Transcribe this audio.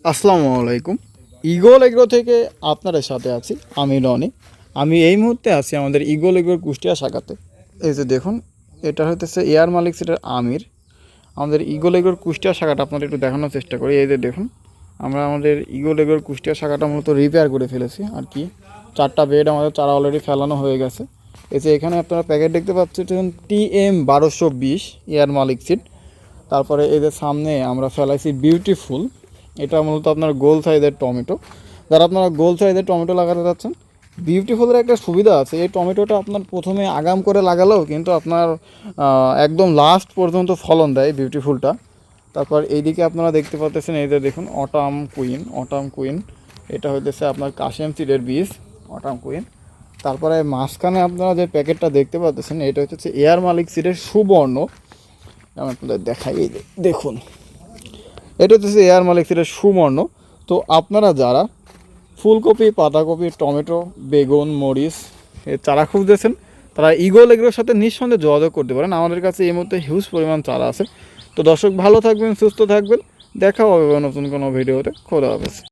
আসসালামু আলাইকুম। Eagle agro থেকে আপনাদের সাথে আছি আমি রনি। আমি এই মুহূর্তে আছি আমাদের ইগল এগ্রোর কুষ্টিয়া শাখাতে। এই যে দেখুন, এটা হইতেছে এয়ার মালিক সিটের আমির। আমাদের ইগল এগ্রোর কুষ্টিয়া শাখাটা আপনাদের একটু দেখানোর চেষ্টা করি। এই যে দেখুন, আমরা আমাদের ইগল এগ্রোর কুষ্টিয়া শাখাটা মূলত রিপেয়ার করে ফেলেছি আর কি। 4টা বেড আমাদের চারা অলরেডি ফেলানো হয়ে গেছে। এই যে এখানে আপনারা প্যাকেট দেখতে পাচ্ছেন TM1220 এয়ার মালিক সিট। তারপরে এই যে সামনে আমরা ফেলাইছি বিউটিফুল। এটা মূলত আপনার গোল সাইজের টমেটো। যারা আপনারা গোল সাইজের টমেটো লাগাতে যাচ্ছেন, বিউটিফুলের একটা সুবিধা আছে। এই টমেটোটা আপনার প্রথমে আগাম করে লাগালেও কিন্তু আপনার একদম লাস্ট পর্যন্ত ফলন দেয় বিউটিফুলটা। তারপর এইদিকে আপনারা দেখতে পাচ্ছেন, এই যে দেখুন অটাম কুইন। এটা হইতেছে আপনার কাশেম সিডের বীজ, অটাম কুইন। তারপরে মাঝখানে আপনারা যে প্যাকেটটা দেখতে পাচ্ছেন, এটা হচ্ছে এয়ার মালিক সিডের সুবর্ণ। আমি আপনাদের দেখাই, এই যে দেখুন, এটা হচ্ছে এয়ার মালিক সিডের সুবর্ণ। তো আপনারা যারা ফুলকপি, পাতাকপি, টমেটো, বেগুন, মরিচ এর চারা খুঁজতেছেন, তারা ইগল এগ্রোর সাথে নিঃসন্দেহে যোগাযোগ করতে পারেন। আমাদের কাছে এই মুহূর্তে হিউজ পরিমাণ চারা আছে। তো দর্শক, ভালো থাকবেন, সুস্থ থাকবেন। দেখা হবে নতুন কোনো ভিডিওতে। খোদা হাফেজ।